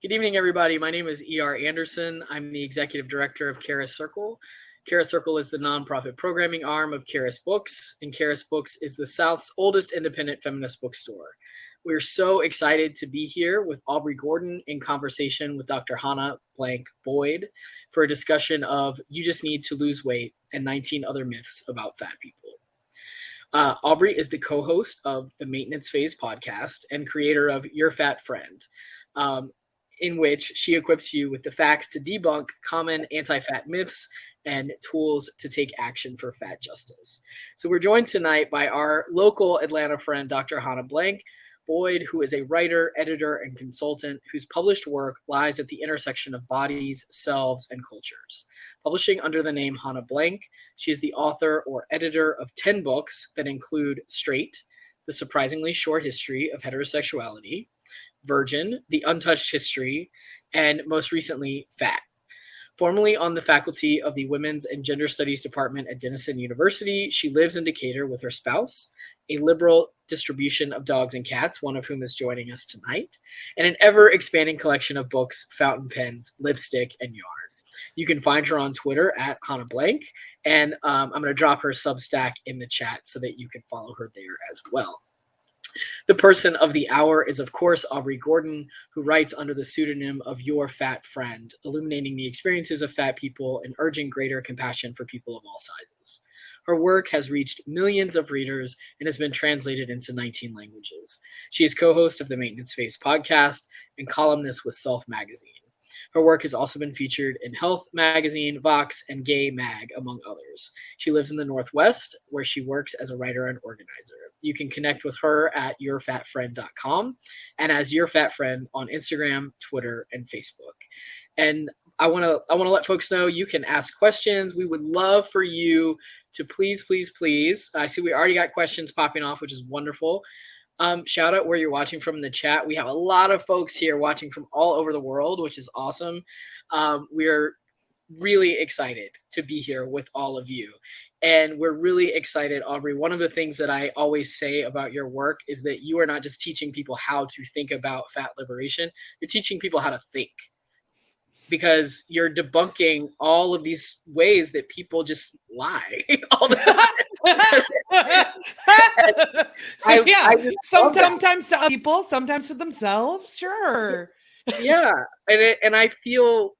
Good evening, everybody. My name is E.R. Anderson. I'm the executive director of Charis Circle. Charis Circle is the nonprofit programming arm of Charis Books, and Charis Books is the South's oldest independent feminist bookstore. We're so excited to be here with Aubrey Gordon in conversation with Dr. Hanne Blank Boyd for a discussion of You Just Need to Lose Weight and 19 Other Myths About Fat People. Aubrey is the co-host of the Maintenance Phase podcast and creator of Your Fat Friend, in which she equips you with the facts to debunk common anti-fat myths and tools to take action for fat justice. So we're joined tonight by our local Atlanta friend, Dr. Hanne Blank Boyd, who is a writer, editor, and consultant whose published work lies at the intersection of bodies, selves, and cultures. Publishing under the name Hanne Blank, she is the author or editor of 10 books that include Straight, The Surprisingly Short History of Heterosexuality, Virgin, The Untouched History, and most recently, Fat. Formerly on the faculty of the Women's and Gender Studies Department at Denison University, she lives in Decatur with her spouse, a liberal distribution of dogs and cats, one of whom is joining us tonight, and an ever-expanding collection of books, fountain pens, lipstick, and yarn. You can find her on Twitter at Hanne Blank, and I'm going to drop her Substack in the chat so that you can follow her there as well. The person of the hour is, of course, Aubrey Gordon, who writes under the pseudonym of Your Fat Friend, illuminating the experiences of fat people and urging greater compassion for people of all sizes. Her work has reached millions of readers and has been translated into 19 languages. She is co-host of the Maintenance Phase podcast and columnist with Self magazine. Her work has also been featured in Health Magazine, Vox, and Gay Mag, among others. She lives in the Northwest, where she works as a writer and organizer. You can connect with her at yourfatfriend.com and as Your Fat Friend on Instagram, Twitter, and Facebook. And I want to let folks know you can ask questions. We would love for you to please. I see we already got questions popping off, which is wonderful. Shout out where you're watching from in the chat. We have a lot of folks here watching from all over the world, which is awesome. We're really excited to be here with all of you. And we're really excited, Aubrey. One of the things that I always say about your work is that you are not just teaching people how to think about fat liberation, you're teaching people how to think. Because you're debunking all of these ways that people just lie all the time. Sometimes to other people, sometimes to themselves. Sure. Yeah. And I feel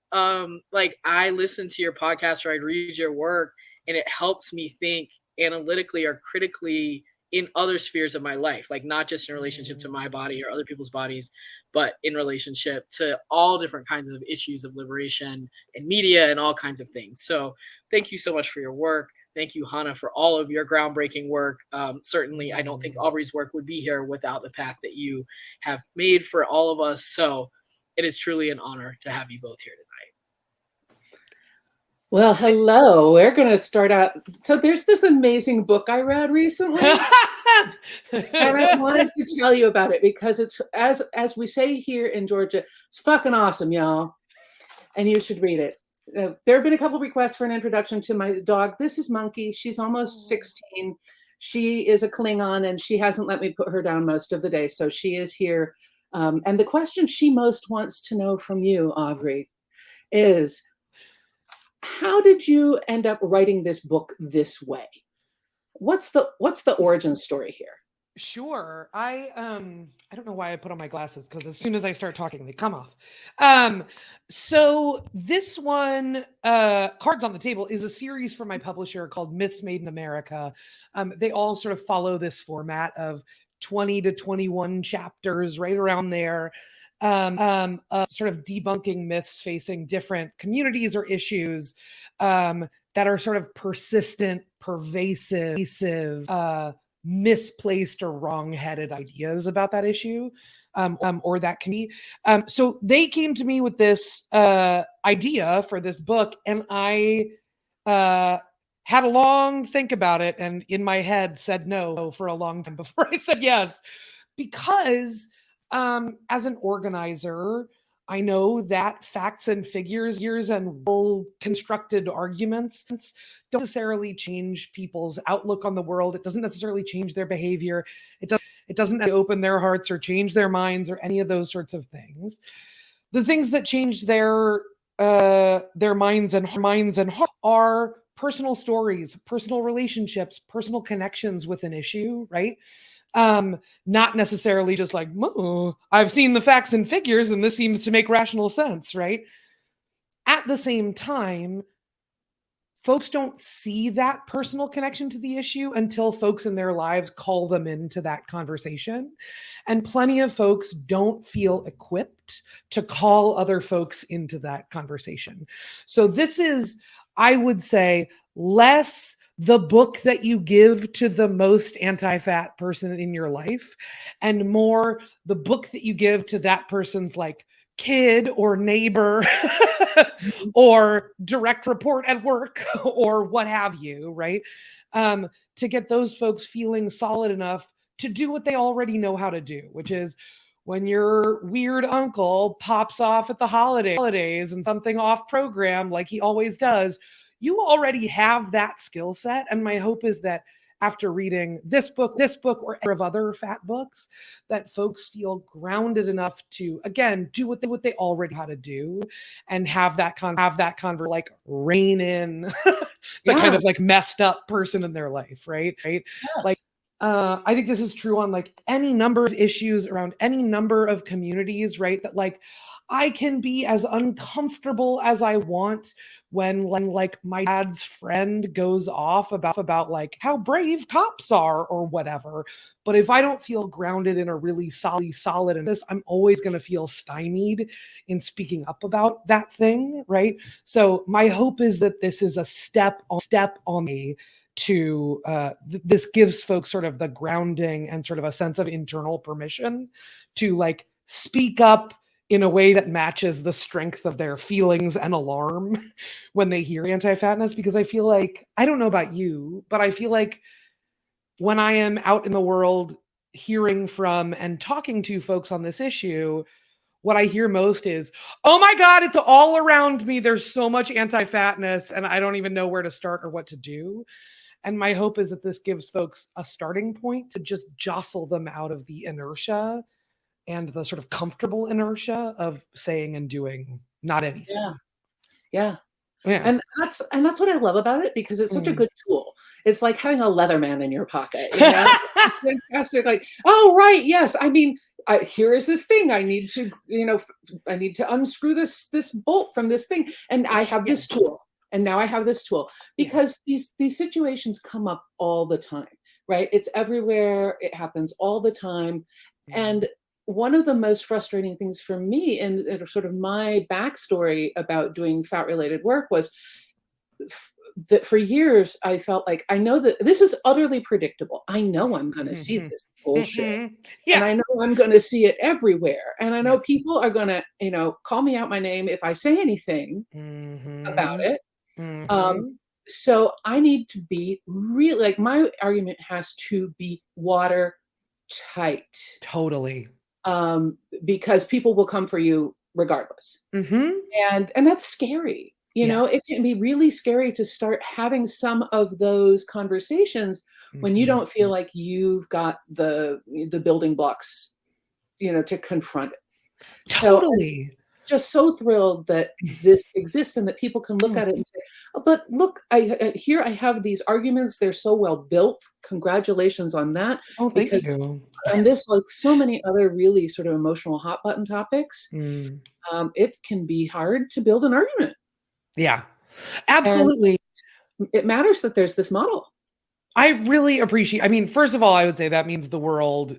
like I listen to your podcast or I read your work and it helps me think analytically or critically in other spheres of my life, like not just in relationship to my body or other people's bodies, but in relationship to all different kinds of issues of liberation and media and all kinds of things. So thank you so much for your work. Thank you, Hanne, for all of your groundbreaking work. Certainly, I don't think Aubrey's work would be here without the path that you have made for all of us. So it is truly an honor to have you both here tonight. Well, hello. We're going to start out. So there's this amazing book I read recently, and I wanted to tell you about it because it's, as we say here in Georgia, it's fucking awesome, y'all. And you should read it. There have been a couple of requests for an introduction to my dog. This is Monkey. She's almost 16. She is a Klingon, and she hasn't let me put her down most of the day. So she is here. And the question she most wants to know from you, Aubrey, is, how did you end up writing this book this way? What's the origin story here? Sure. I don't know why I put on my glasses, because as soon as I start talking, they come off. So this one, Cards on the Table, is a series from my publisher called Myths Made in America. They all sort of follow this format of 20 to 21 chapters, right around there. Sort of debunking myths facing different communities or issues that are sort of persistent, pervasive, misplaced or wrong-headed ideas about that issue, or that can be. So they came to me with this idea for this book, and I had a long think about it, and in my head said no for a long time before I said yes, because as an organizer, I know that facts and figures and well-constructed arguments don't necessarily change people's outlook on the world. It doesn't necessarily change their behavior. It doesn't open their hearts or change their minds or any of those sorts of things. the things that change their minds and hearts are personal stories, personal relationships, personal connections with an issue, right? Not necessarily just like, oh, I've seen the facts and figures and this seems to make rational sense, right? At the same time, folks don't see that personal connection to the issue until folks in their lives call them into that conversation. And plenty of folks don't feel equipped to call other folks into that conversation. So this is, I would say, less the book that you give to the most anti-fat person in your life and more the book that you give to that person's like kid or neighbor or direct report at work or what have you, right? To get those folks feeling solid enough to do what they already know how to do, which is when your weird uncle pops off at the holidays and something off program like he always does, you already have that skill set. And my hope is that after reading this book or of other fat books, that folks feel grounded enough to, again, do what they already know how to do and have that like rein in the kind of like messed up person in their life, right? Yeah. Like, I think this is true on like any number of issues around any number of communities, right? That like, I can be as uncomfortable as I want when like my dad's friend goes off about like how brave cops are or whatever. But if I don't feel grounded in a really solid in this, I'm always going to feel stymied in speaking up about that thing, right? So my hope is that this is a step on me to this gives folks sort of the grounding and sort of a sense of internal permission to like speak up in a way that matches the strength of their feelings and alarm when they hear anti-fatness. Because I feel like, I don't know about you, but I feel like when I am out in the world hearing from and talking to folks on this issue, what I hear most is, oh my God, it's all around me. There's so much anti-fatness and I don't even know where to start or what to do. And my hope is that this gives folks a starting point to just jostle them out of the inertia and the sort of comfortable inertia of saying and doing not anything. Yeah. And that's what I love about it, because it's such a good tool. It's like having a Leatherman in your pocket. You know? It's fantastic. Like, oh right, yes. I mean, here is this thing. I need to, I need to unscrew this bolt from this thing, and I have this tool. And now I have this tool, because these situations come up all the time, right? It's everywhere. It happens all the time, and one of the most frustrating things for me and sort of my backstory about doing fat-related work was that for years I felt like, I know that this is utterly predictable. I know I'm going to see this bullshit. And I know I'm going to see it everywhere. And I know people are going to, call me out my name if I say anything about it. So I need to be really, like, my argument has to be watertight. Totally. Because people will come for you regardless. And that's scary. It can be really scary to start having some of those conversations when you don't feel like you've got the building blocks, to confront it. Totally. So I'm just so thrilled that this exists and that people can look at it and say, oh, but look, here I have these arguments. They're so well built. Congratulations on that. Oh, thank you. And this, like so many other really sort of emotional hot button topics, it can be hard to build an argument. Yeah, absolutely. And it matters that there's this model. I really appreciate, I mean, first of all, I would say that means the world,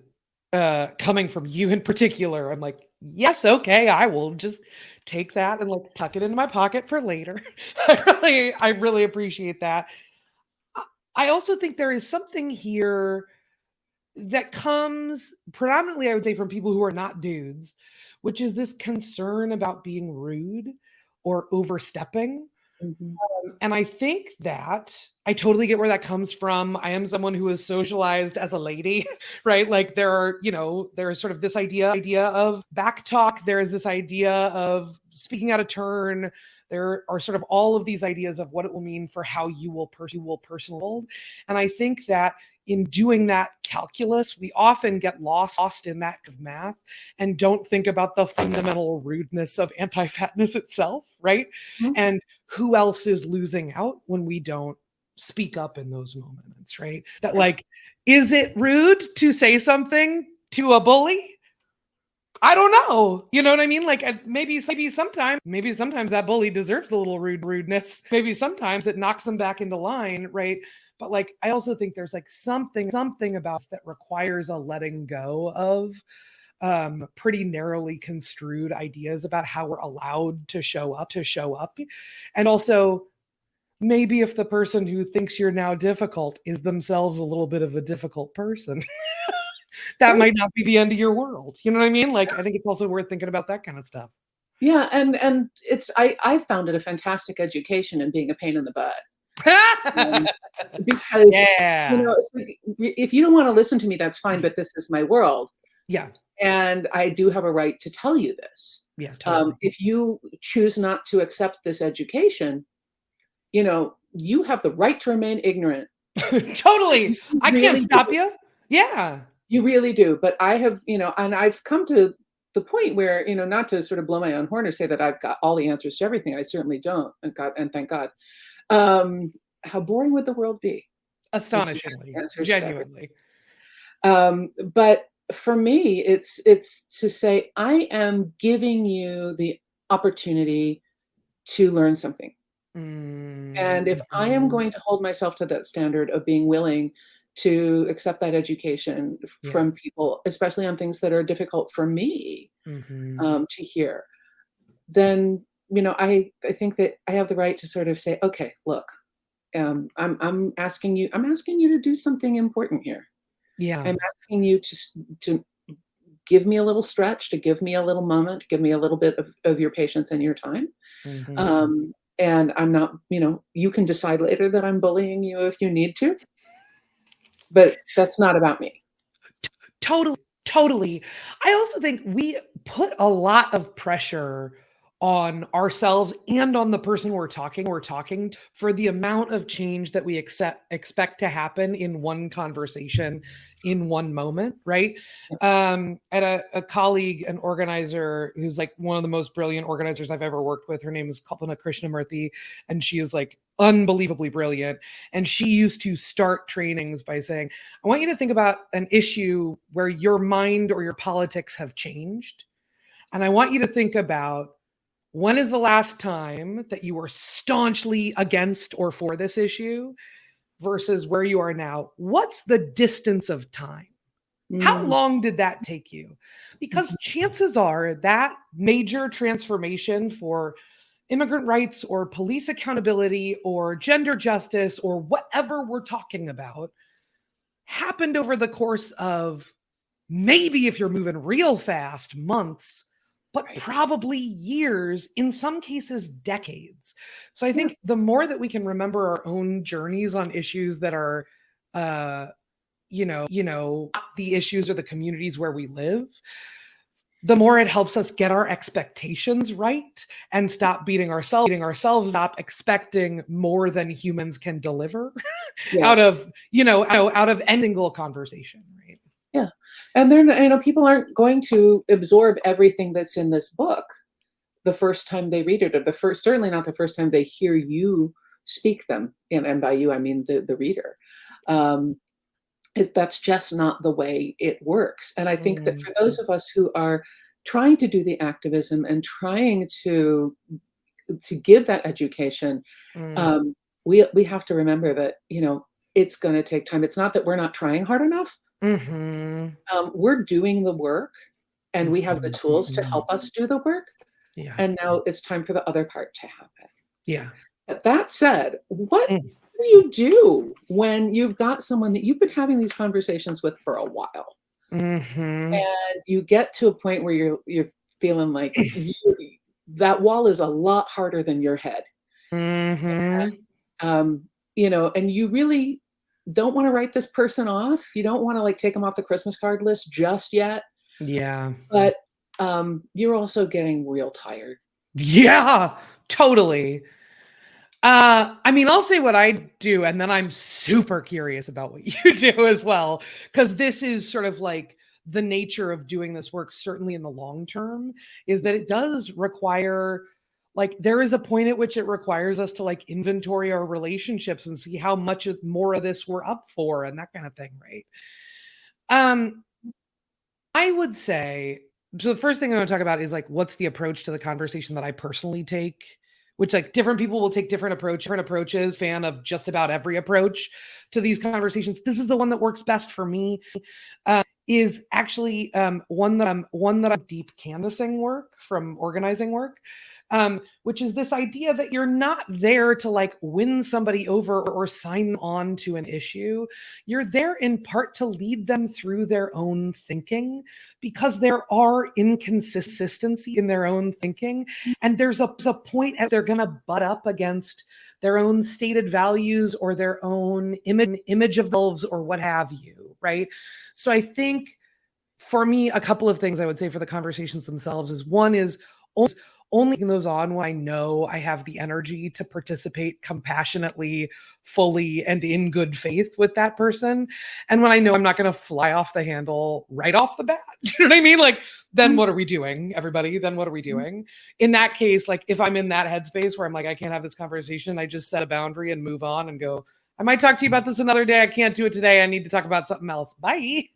coming from you in particular. I'm like, yes, okay, I will just take that and like tuck it into my pocket for later. I really appreciate that. I also think there is something here that comes predominantly, I would say, from people who are not dudes, which is this concern about being rude or overstepping. And I think that I totally get where that comes from. I am someone who is socialized as a lady, right? Like there's sort of this idea of back talk. There is this idea of speaking out of turn. There are sort of all of these ideas of what it will mean for how you will personally. And I think that in doing that calculus, we often get lost in that of math and don't think about the fundamental rudeness of anti-fatness itself, right? Mhm. And who else is losing out when we don't speak up in those moments, right? That like, is it rude to say something to a bully? I don't know. You know what I mean? Like maybe sometimes that bully deserves a little rudeness. Maybe sometimes it knocks them back into line, right? But like I also think there's like something about that requires a letting go of pretty narrowly construed ideas about how we're allowed to show up. And also maybe if the person who thinks you're now difficult is themselves a little bit of a difficult person, that might not be the end of your world. You know what I mean? Like, I think it's also worth thinking about that kind of stuff. Yeah, and it's I found it a fantastic education in being a pain in the butt. Because Yeah. it's like, if you don't want to listen to me, that's fine, but this is my world. Yeah. And I do have a right to tell you this. Yeah, totally. If you choose not to accept this education, you have the right to remain ignorant. Totally. I can't really stop do. you. Yeah. You really do. But I have, and I've come to the point where, not to sort of blow my own horn or say that I've got all the answers to everything. I certainly don't. And thank God. How boring would the world be? Astonishingly. Genuinely. But for me, it's to say, I am giving you the opportunity to learn something. And if I am going to hold myself to that standard of being willing to accept that education from people, especially on things that are difficult for me to hear, then, I think that I have the right to sort of say, okay, look, I'm asking you to do something important here. Yeah. I'm asking you to give me a little stretch, to give me a little moment, to give me a little bit of your patience and your time. And I'm not, you can decide later that I'm bullying you if you need to, but that's not about me. Totally. I also think we put a lot of pressure on ourselves and on the person we're talking to for the amount of change that we expect to happen in one conversation in one moment, right? I had a colleague, an organizer who's like one of the most brilliant organizers I've ever worked with. Her name is Kalpana Krishnamurthy, and she is like unbelievably brilliant. And she used to start trainings by saying, I want you to think about an issue where your mind or your politics have changed. And I want you to think about, when is the last time that you were staunchly against or for this issue versus where you are now? What's the distance of time? How long did that take you? Because chances are that major transformation for immigrant rights or police accountability or gender justice or whatever we're talking about happened over the course of, maybe if you're moving real fast, months, but probably years, in some cases, decades. So I think the more that we can remember our own journeys on issues that are, the issues or the communities where we live, the more it helps us get our expectations right and stop beating ourselves up, expecting more than humans can deliver out of any single conversation. Right. Yeah. And then, people aren't going to absorb everything that's in this book the first time they read it, or certainly not the first time they hear you speak them. And by you, I mean the reader. That's just not the way it works. And I think that for those of us who are trying to do the activism and trying to give that education, we have to remember that, it's going to take time. It's not that we're not trying hard enough. We're doing the work, and we have the tools to help us do the work. Yeah. And now it's time for the other part to happen. Yeah. But that said, what do you do when you've got someone that you've been having these conversations with for a while, and you get to a point where you're feeling like that wall is a lot harder than your head, and, and you really don't want to write this person off. You don't want to like take them off the Christmas card list just yet. Yeah. But you're also getting real tired. Yeah, totally. I mean, I'll say what I do, and then I'm super curious about what you do as well, because this is sort of like the nature of doing this work, certainly in the long term, is that it does require, like, there is a point at which it requires us to like inventory our relationships and see how much more of this we're up for and that kind of thing, right? I would say, so the first thing I'm going to talk about is like, what's the approach to the conversation that I personally take, which like different people will take different approaches, fan of just about every approach to these conversations. This is the one that works best for me, is actually one that I'm deep canvassing work from organizing work, which is this idea that you're not there to like win somebody over or sign them on to an issue. You're there in part to lead them through their own thinking, because there are inconsistency in their own thinking. And there's a point at they're going to butt up against their own stated values or their own image of themselves or what have you, right? So I think for me, a couple of things I would say for the conversations themselves is, one is only taking those on when I know I have the energy to participate compassionately, fully, and in good faith with that person. And when I know I'm not going to fly off the handle right off the bat. Do you know what I mean? Like, then what are we doing, everybody? Then what are we doing? In that case, like if I'm in that headspace where I'm like, I can't have this conversation, I just set a boundary and move on and go, I might talk to you about this another day. I can't do it today. I need to talk about something else. Bye.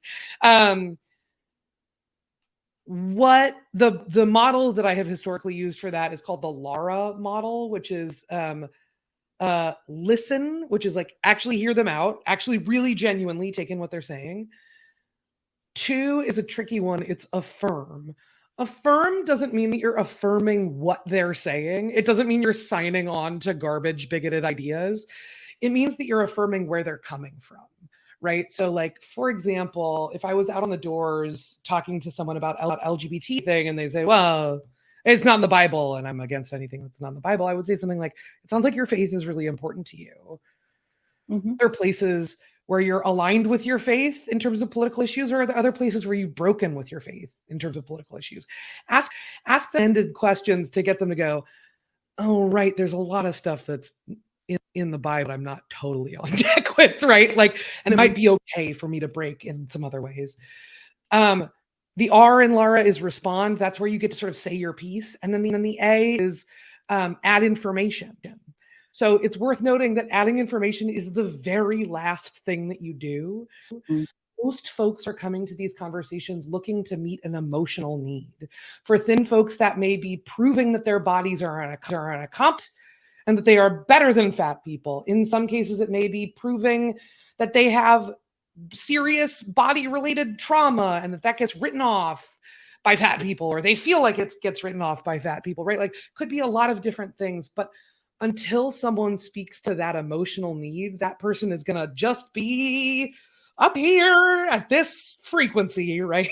What the model that I have historically used for that is called the Lara model, which is listen, which is like actually hear them out, actually really genuinely take in what they're saying. 2 is a tricky one. It's affirm. Affirm doesn't mean that you're affirming what they're saying. It doesn't mean you're signing on to garbage, bigoted ideas. It means that you're affirming where they're coming from, right? So like, for example, if I was out on the doors talking to someone about LGBT thing and they say, well, it's not in the Bible and I'm against anything that's not in the Bible, I would say something like, it sounds like your faith is really important to you. Mm-hmm. There are places where you're aligned with your faith in terms of political issues, or are there other places where you've broken with your faith in terms of political issues? Ask the ended questions to get them to go, oh, right, there's a lot of stuff that's in the Bible I'm not totally on deck with, right? Like, and it might be okay for me to break in some other ways. The R in Lara is respond. That's where you get to sort of say your piece. And then the A is add information. So it's worth noting that adding information is the very last thing that you do. Mm-hmm. Most folks are coming to these conversations looking to meet an emotional need. For thin folks, that may be proving that their bodies are on a comp and that they are better than fat people. In some cases, it may be proving that they have serious body-related trauma and that gets written off by fat people, or they feel like it gets written off by fat people, right? Like, could be a lot of different things, but until someone speaks to that emotional need, that person is going to just be up here at this frequency, right?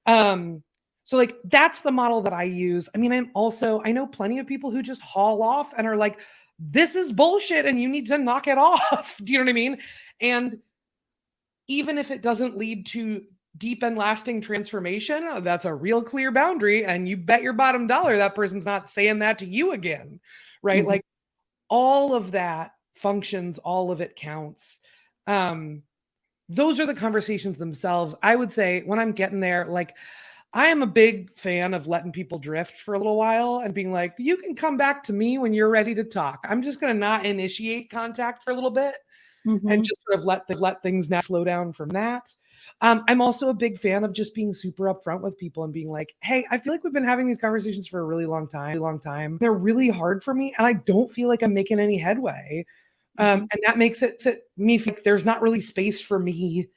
So like, that's the model that I use. I mean, I know plenty of people who just haul off and are like, this is bullshit and you need to knock it off. Do you know what I mean? And even if it doesn't lead to deep and lasting transformation, that's a real clear boundary. And you bet your bottom dollar that person's not saying that to you again, right? Mm-hmm. Like, all of that functions, all of it counts. Those are the conversations themselves. I would say when I'm getting there, like, I am a big fan of letting people drift for a little while and being like, you can come back to me when you're ready to talk. I'm just going to not initiate contact for a little bit and just sort of let things now slow down from that. I'm also a big fan of just being super upfront with people and being like, hey, I feel like we've been having these conversations for a really long time. They're really hard for me. And I don't feel like I'm making any headway. And that makes it me feel like there's not really space for me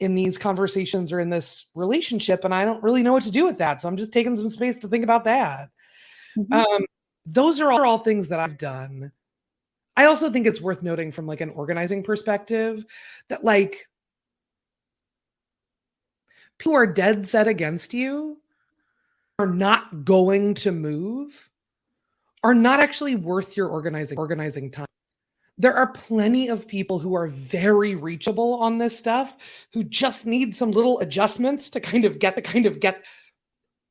in these conversations or in this relationship. And I don't really know what to do with that. So I'm just taking some space to think about that. Those are all things that I've done. I also think it's worth noting from like an organizing perspective that like, people who are dead set against you are not going to move, are not actually worth your organizing time. There are plenty of people who are very reachable on this stuff who just need some little adjustments to kind of get.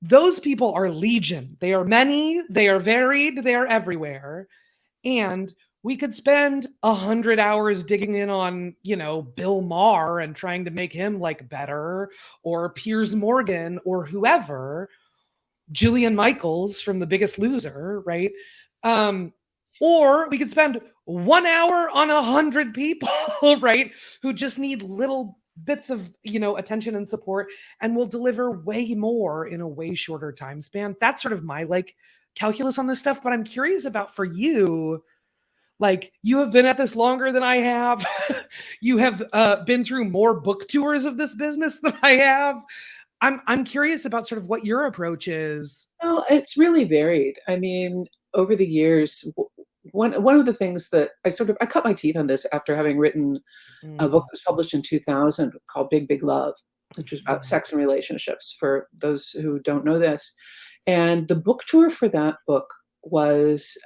Those people are legion. They are many, they are varied, they are everywhere. And we could spend 100 hours digging in on, Bill Maher and trying to make him like better, or Piers Morgan, or whoever, Jillian Michaels from The Biggest Loser, right? Or we could spend 1 hour on 100 people, right? Who just need little bits of, attention and support, and will deliver way more in a way shorter time span. That's sort of my like calculus on this stuff. But I'm curious about, for you, like, you have been at this longer than I have. You have been through more book tours of this business than I have. I'm curious about sort of what your approach is. Well, it's really varied. I mean, over the years, one of the things that I cut my teeth on this after having written a book that was published in 2000 called Big, Big Love, which was about sex and relationships, for those who don't know this. And the book tour for that book was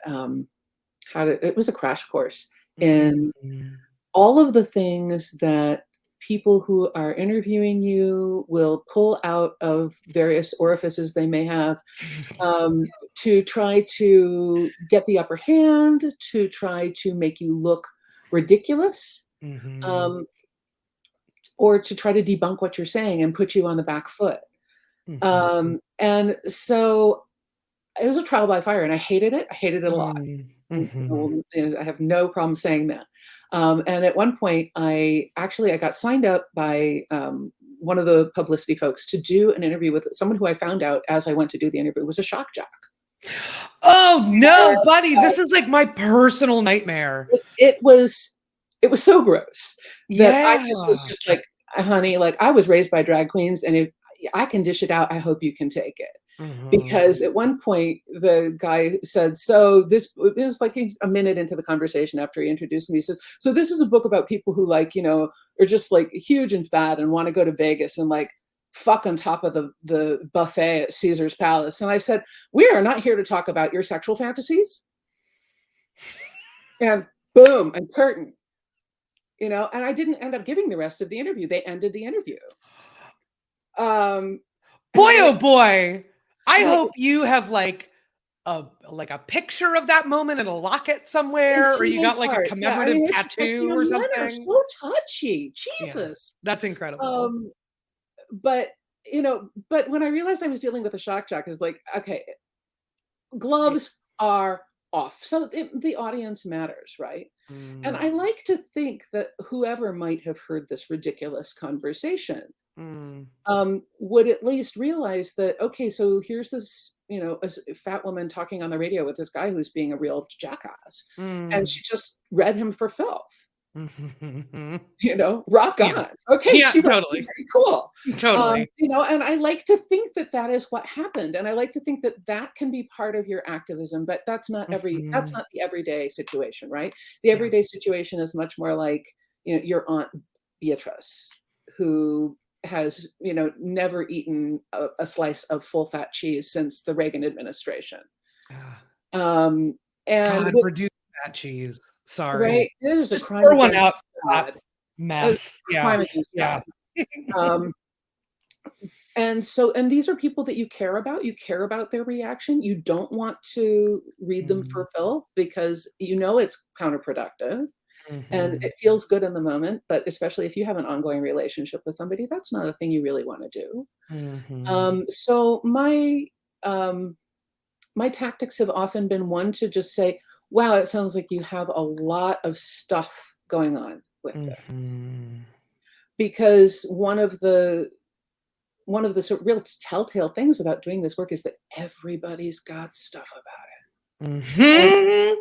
it was a crash course in all of the things that people who are interviewing you will pull out of various orifices they may have, to try to get the upper hand, to try to make you look ridiculous, or to try to debunk what you're saying and put you on the back foot. And so it was a trial by fire, and I hated it. I hated it a lot. I have no problem saying that. And at one point, I got signed up by one of the publicity folks to do an interview with someone who I found out as I went to do the interview was a shock jock. Oh no, buddy! This is like my personal nightmare. It was so gross that I was just like, honey, like, I was raised by drag queens, and if I can dish it out, I hope you can take it. Because at one point the guy said, it was like a minute into the conversation after he introduced me, he said, so this is a book about people who, like, are just like huge and fat and want to go to Vegas and like fuck on top of the buffet at Caesar's Palace. And I said, we are not here to talk about your sexual fantasies. And boom, and curtain, and I didn't end up giving the rest of the interview. They ended the interview. Boy, oh boy. I hope you have like a picture of that moment in a locket somewhere, or you got like a commemorative tattoo or something. Men are so touchy. Jesus. Yeah, that's incredible. But when I realized I was dealing with a shock jock, I was like, okay, gloves are off. So the audience matters, right? And I like to think that whoever might have heard this ridiculous conversation would at least realize that, okay, so here's this, a fat woman talking on the radio with this guy who's being a real jackass, and she just read him for filth. Rock on. Okay, she was totally very cool. Totally. And I like to think that that is what happened, and I like to think that that can be part of your activism, but that's not that's not the everyday situation, right? The everyday situation is much more like, your Aunt Beatrice, who has, never eaten a slice of full fat cheese since the Reagan administration. And God, reduce fat cheese. Sorry. Right? It is a crime pour one against out God. Mess. Crime against God. And these are people that you care about. You care about their reaction. You don't want to read them for filth because it's counterproductive. And it feels good in the moment, but especially if you have an ongoing relationship with somebody, that's not a thing you really want to do. So my tactics have often been one to just say, wow, it sounds like you have a lot of stuff going on with it. Because one of the sort of real telltale things about doing this work is that everybody's got stuff about it.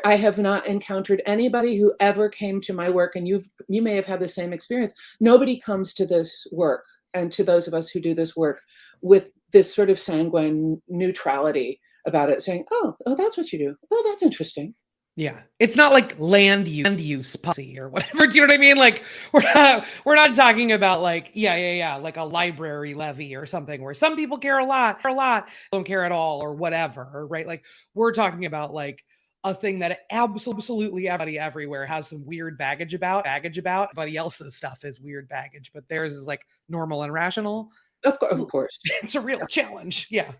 I have not encountered anybody who ever came to my work, and you may have had the same experience. Nobody comes to this work, and to those of us who do this work, with this sort of sanguine neutrality about it, saying, oh, that's what you do. Oh, that's interesting. Yeah. It's not like land use pussy or whatever. Do you know what I mean? Like, we're not talking about like, like a library levy or something where some people care a lot, don't care at all, or whatever, right? Like, we're talking about like a thing that absolutely everybody everywhere has some weird baggage about. Everybody else's stuff is weird baggage, but theirs is like normal and rational. Of course. It's a real challenge. Yeah.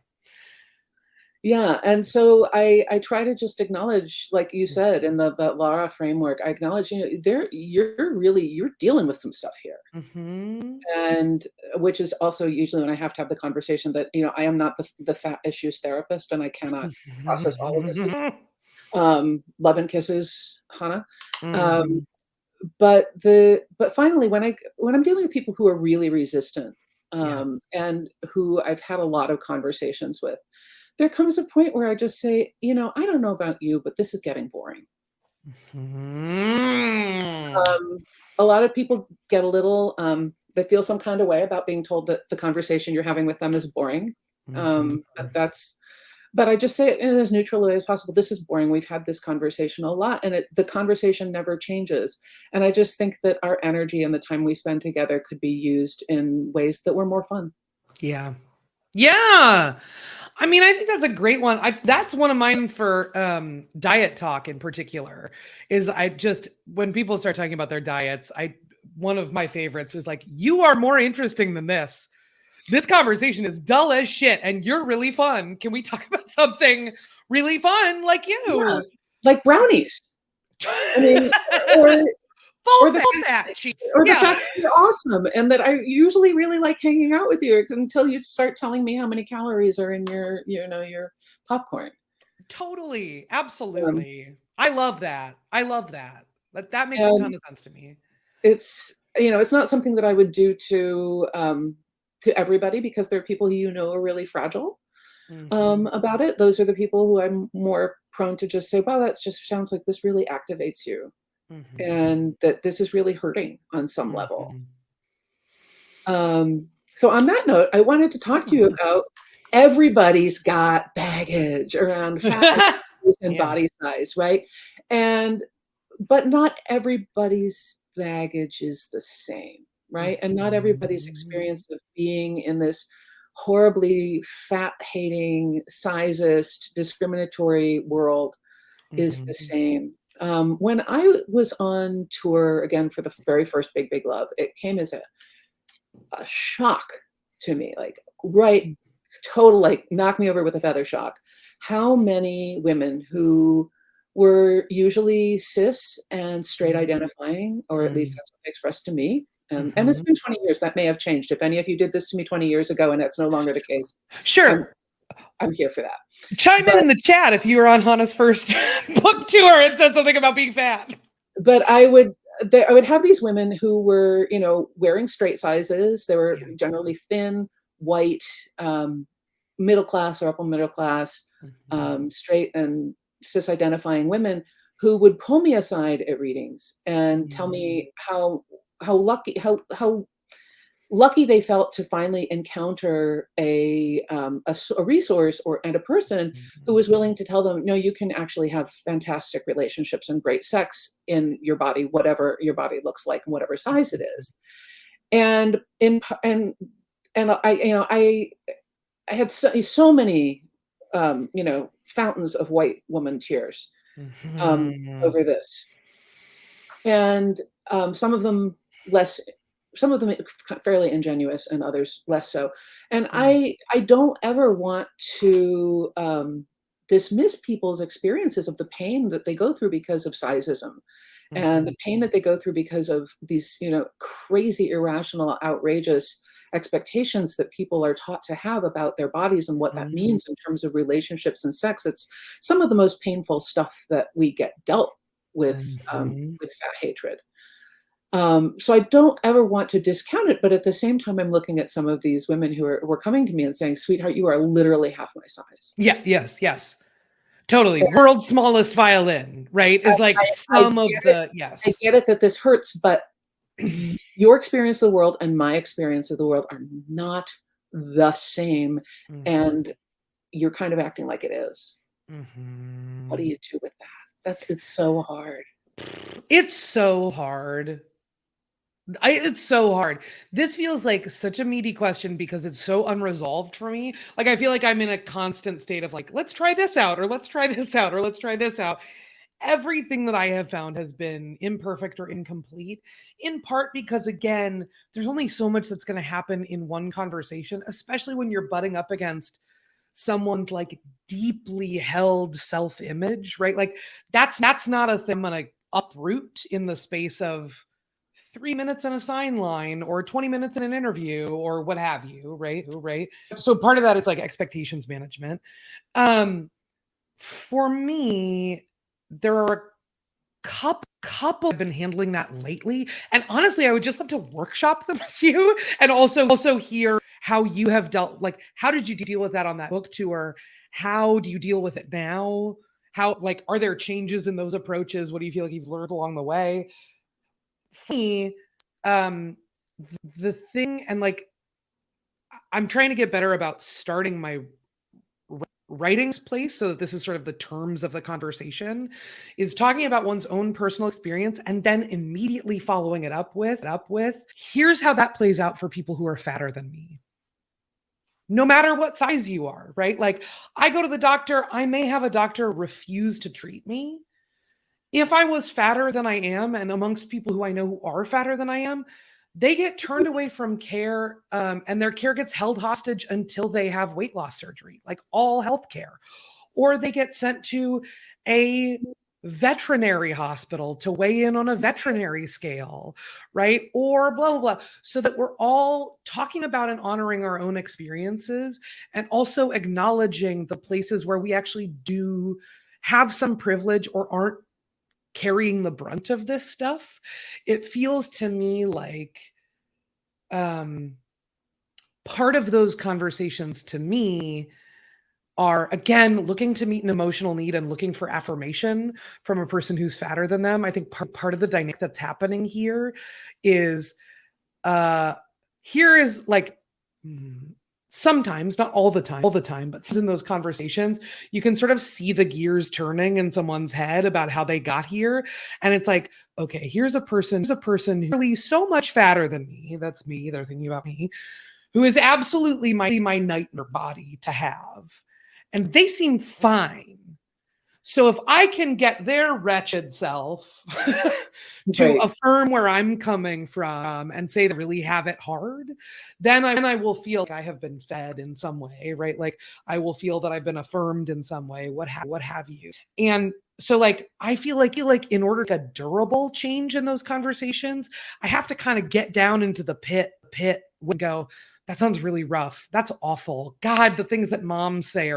Yeah, and so I try to just acknowledge, like you said, in the Lara framework, I acknowledge, you're dealing with some stuff here. Mm-hmm. And which is also usually when I have to have the conversation that, I am not the fat issues therapist, and I cannot process all of this with love and kisses, Hannah. Um, Mhm. but finally, when I'm dealing with people who are really resistant, Yeah. and who I've had a lot of conversations with, there comes a point where I just say, I don't know about you, but this is getting boring. Mhm. A lot of people get a little, they feel some kind of way about being told that the conversation you're having with them is boring. Mhm. But I just say it in as neutral a way as possible. This is boring. We've had this conversation a lot, and the conversation never changes. And I just think that our energy and the time we spend together could be used in ways that were more fun. Yeah. Yeah. I mean, I think that's a great one. That's one of mine for diet talk in particular. Is when people start talking about their diets, one of my favorites is like, you are more interesting than this. This conversation is dull as shit, and you're really fun. Can we talk about something really fun like Yeah, you? like brownies. I mean, or Full or the fat cheese. or the Yeah. fact that you're awesome and that I usually really like hanging out with you until you start telling me how many calories are in your popcorn. Totally. Um, Absolutely. I love that. I love that. That makes a ton and of sense to me. it's not something that I would do to everybody, because there are people who are really fragile Mhm. about it. Those are the people who I'm more prone to just say, "Wow, that just sounds like this really activates you, Mhm. and that this is really hurting on some level." Mhm. So on that note, I wanted to talk to you Yeah. about everybody's got baggage around fat and Yeah. body size, right? And but not everybody's baggage is the same, right? And not everybody's Mhm. experience of being in this horribly fat-hating, sizist, discriminatory world is the Mhm. same. When I was on tour again for the very first Big Big Love, it came as a shock to me, like, right, total, like, knock me over with a feather shock. How many women who were usually cis and straight Mhm. identifying, or at least that's what they expressed to me, and it's Mhm. been 20 years, that may have changed. If any of you did this to me 20 years ago and that's no longer the case, I'm Sure. I'm here for that. Chime But in the chat if you were on Hannah's first book tour and said something about being fat. but I would have these women who were, wearing straight sizes. They were Yeah. generally thin, white, middle class or upper middle class, Mhm. straight and cis identifying women who would pull me aside at readings and tell Mhm. me how lucky they felt to finally encounter a resource and a person who was willing to tell them, no, you can actually have fantastic relationships and great sex in your body, whatever your body looks like and whatever size it is. And in p- and I had so many fountains of white woman tears Mhm. over this, and some of them less, some of them fairly ingenuous, and others less so. And Yeah. I don't ever want to dismiss people's experiences of the pain that they go through because of sizeism, and Mhm. the pain that they go through because of these crazy, irrational, outrageous expectations that people are taught to have about their bodies and what that Mhm. means in terms of relationships and sex. It's some of the most painful stuff that we get dealt Mhm. with fat hatred. So I don't ever want to discount it, but at the same time, I'm looking at some of these women were coming to me and saying, "Sweetheart, you are literally half my size." Yeah. Yes. Yes. Totally. World's smallest violin, right? I, Is like I some of get it. the I yes. get it that this hurts, but your experience of the world and my experience of the world are not the same, Mhm. and you're kind of acting like it is. What do Mhm. you do with that? It's so hard. It's so hard. It's so hard. This feels like such a meaty question because it's so unresolved for me. Like I feel like I'm in a constant state of like, let's try this out, or let's try this out, or let's try this out. Everything that I have found has been imperfect or incomplete, in part because again, there's only so much that's going to happen in one conversation, especially when you're butting up against someone's like deeply held self-image, right? Like that's not a thing I'm gonna uproot in the space of 3 minutes in a sign line or 20 minutes in an interview or what have you, right? So part of that is like expectations management. For me, there are a couple I've been handling that lately. And honestly, I would just love to workshop them with you and also hear how you have dealt, like, how did you deal with that on that book tour? How do you deal with it now? How, like, are there changes in those approaches? What do you feel like you've learned along the way? For me, the thing, and like, I'm trying to get better about starting my writing's place, so that this is sort of the terms of the conversation, is talking about one's own personal experience and then immediately following it up with here's how that plays out for people who are fatter than me, no matter what size you are, right? Like, I go to the doctor, I may have a doctor refuse to treat me. If I was fatter than I am, and amongst people who I know who are fatter than I am, they get turned away from care, and their care gets held hostage until they have weight loss surgery, like all healthcare. Or they get sent to a veterinary hospital to weigh in on a veterinary scale, right? Or blah, blah, blah. So that we're all talking about and honoring our own experiences and also acknowledging the places where we actually do have some privilege or aren't carrying the brunt of this stuff. It feels to me like part of those conversations to me are, again, looking to meet an emotional need and looking for affirmation from a person who's fatter than them. I think part of the dynamic that's happening here is like, sometimes, not all the time, but in those conversations, you can sort of see the gears turning in someone's head about how they got here. And it's like, okay, here's a person who's really so much fatter than me. That's me. They're thinking about me, who is absolutely my nightmare body to have. And they seem fine. So if I can get their wretched self to affirm where I'm coming from and say they really have it hard, then I will feel like I have been fed in some way, right? Like, I will feel that I've been affirmed in some way, what have you. And so, like, I feel like in order to get durable change in those conversations, I have to kind of get down into the pit and go, that sounds really rough. That's awful. God, the things that moms say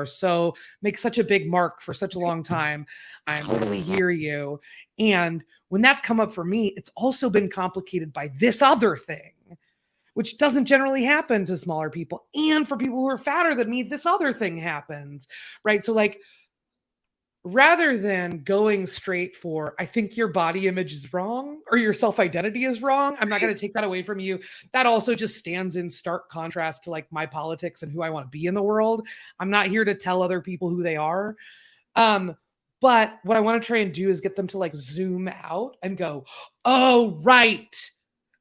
make such a big mark for such a long time. I totally hear you. And when that's come up for me, it's also been complicated by this other thing, which doesn't generally happen to smaller people. And for people who are fatter than me, this other thing happens, right? So, like, rather than going straight for, I think your body image is wrong or your self-identity is wrong, I'm not going to take that away from you. That also just stands in stark contrast to, like, my politics and who I want to be in the world. I'm not here to tell other people who they are. But what I want to try and do is get them to, like, zoom out and go, oh, right.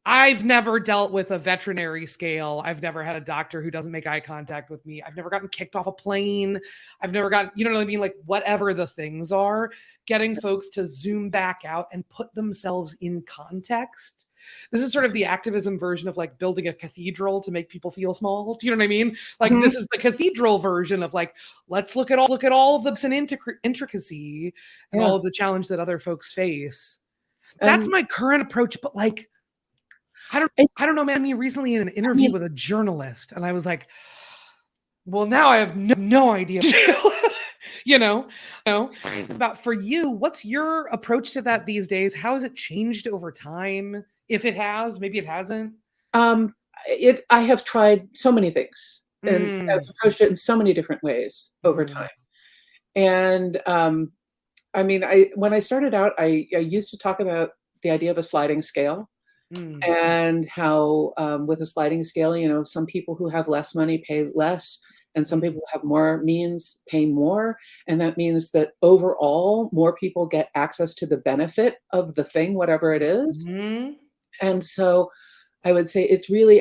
I've never dealt with a veterinary scale. I've never had a doctor who doesn't make eye contact with me. I've never gotten kicked off a plane. I've never gotten, you know what I mean? Like, whatever the things are, getting folks to zoom back out and put themselves in context. This is sort of the activism version of, like, building a cathedral to make people feel small. Do you know what I mean? Like, This is the cathedral version of, like, let's look at all of the intricacy and all of the challenge that other folks face. That's my current approach, but, like, I don't know, man. I mean, recently in an interview with a journalist, and I was like, well, now I have no idea. you know, about for you, what's your approach to that these days? How has it changed over time? If it has, maybe it hasn't. I have tried so many things and I've approached it in so many different ways over time. And I mean, when I started out, I used to talk about the idea of a sliding scale. And how with a sliding scale, you know, some people who have less money pay less, and some people who have more means pay more. And that means that overall, more people get access to the benefit of the thing, whatever it is. And so I would say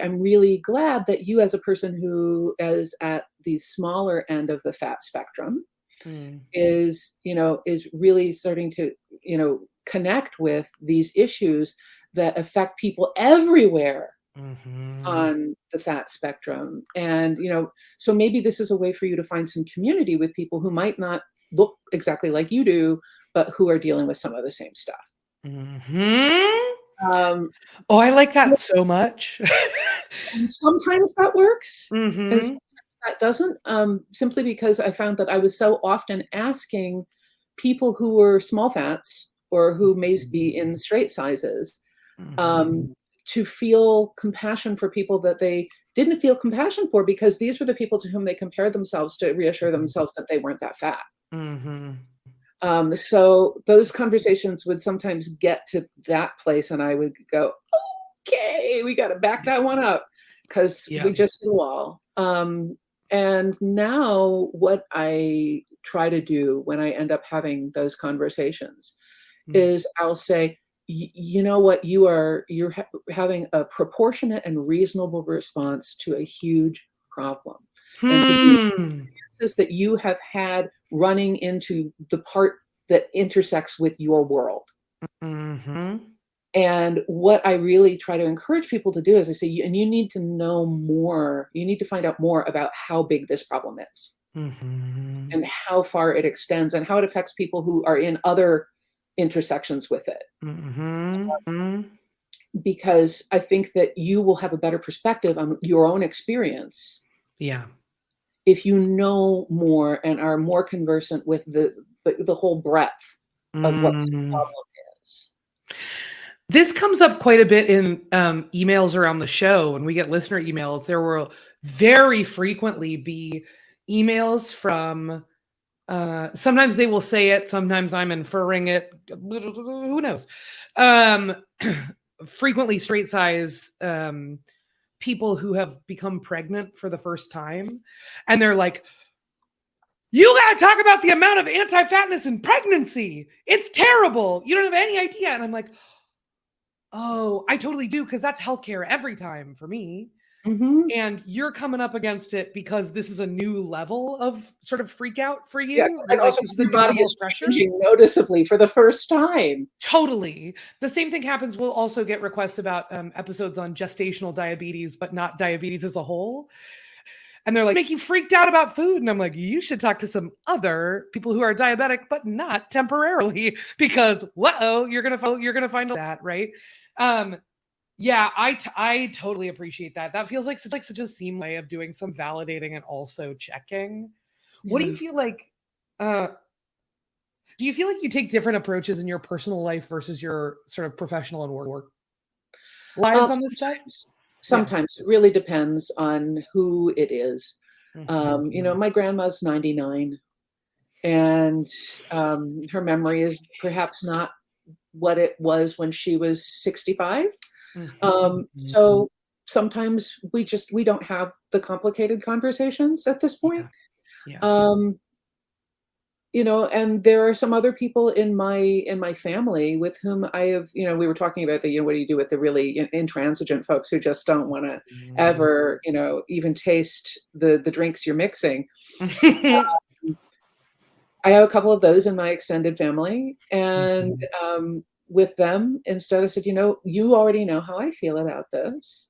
I'm really glad that you, as a person who is at the smaller end of the fat spectrum, is really starting to, connect with these issues that affect people everywhere on the fat spectrum. And, so maybe this is a way for you to find some community with people who might not look exactly like you do, but who are dealing with some of the same stuff. Oh, I like that so much. And sometimes that works. And Mm-hmm. sometimes that doesn't, simply because I found that I was so often asking people who were small fats or who may be in straight sizes, to feel compassion for people that they didn't feel compassion for, because these were the people to whom they compared themselves to reassure themselves that they weren't that fat. So those conversations would sometimes get to that place, and I would go, okay, we got to back that one up, because Yeah. we just hit a wall. And now what I try to do when I end up having those conversations is I'll say, you know what, you're having a proportionate and reasonable response to a huge problem. And the experiences that you have had running into the part that intersects with your world. And what I really try to encourage people to do is I say, and you need to know more, you need to find out more about how big this problem is, and how far it extends, and how it affects people who are in other intersections with it. Because I think that you will have a better perspective on your own experience. Yeah. If you know more and are more conversant with the whole breadth of what the problem is. This comes up quite a bit in emails around the show. When we get listener emails, there will very frequently be emails from, sometimes they will say it, sometimes I'm inferring it, who knows? Frequently straight size people who have become pregnant for the first time. And they're like, you got to talk about the amount of anti-fatness in pregnancy. It's terrible. You don't have any idea. And I'm like, oh, I totally do, because that's healthcare every time for me. And you're coming up against it because this is a new level of sort of freak out for you. Yeah, and like, also this is a your new body level is of pressure. changing noticeably for the first time. Totally. The same thing happens. We'll also get requests about episodes on gestational diabetes, but not diabetes as a whole. And they're like, make you freaked out about food. And I'm like, you should talk to some other people who are diabetic, but not temporarily, because you're gonna find that, right? Yeah, I totally appreciate that. That feels like such a seam way of doing some validating and also checking. What do you feel like? Do you feel like you take different approaches in your personal life versus your sort of professional and work lives on this stuff? Sometimes it really depends on who it is. My grandma's 99, and her memory is perhaps not what it was when she was 65. So sometimes we don't have the complicated conversations at this point. And there are some other people in my family with whom I have, we were talking about what do you do with the really intransigent folks who just don't want to ever, even taste the drinks you're mixing. I have a couple of those in my extended family, and with them, instead I said, you already know how I feel about this,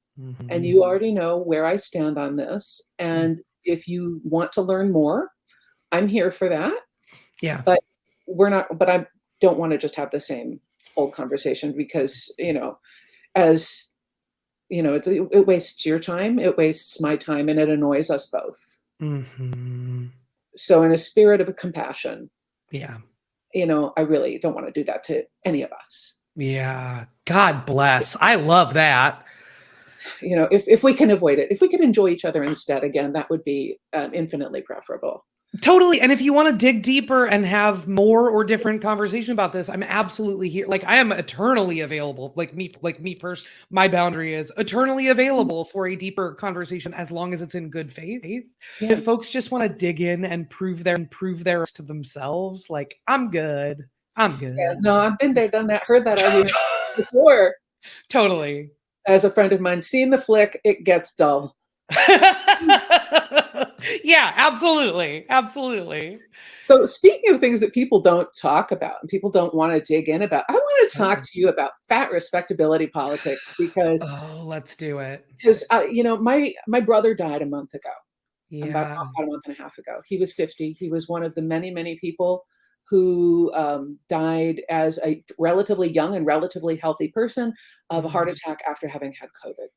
and you already know where I stand on this. And if you want to learn more, I'm here for that. Yeah. But I don't want to just have the same old conversation, because, it wastes your time, it wastes my time, and it annoys us both. So in a spirit of compassion, I really don't want to do that to any of us. Yeah. God bless. I love that. If we can avoid it, if we could enjoy each other instead, again, that would be infinitely preferable. Totally. And if you want to dig deeper and have more or different conversation about this, I'm absolutely here. Like, I am eternally available. Like me personally, my boundary is eternally available for a deeper conversation, as long as it's in good faith. Yeah. If folks just want to dig in and prove their to themselves, like, I'm good. Yeah, no, I've been there, done that, heard that argument before. Totally. As a friend of mine, seen the flick, it gets dull. Yeah, absolutely. Absolutely. So speaking of things that people don't talk about and people don't want to dig in about, I want to talk to you about fat respectability politics because Oh, let's do it. my brother died a month ago. Yeah. About a month and a half ago. He was 50. He was one of the many, many people who died as a relatively young and relatively healthy person of a heart attack after having had COVID,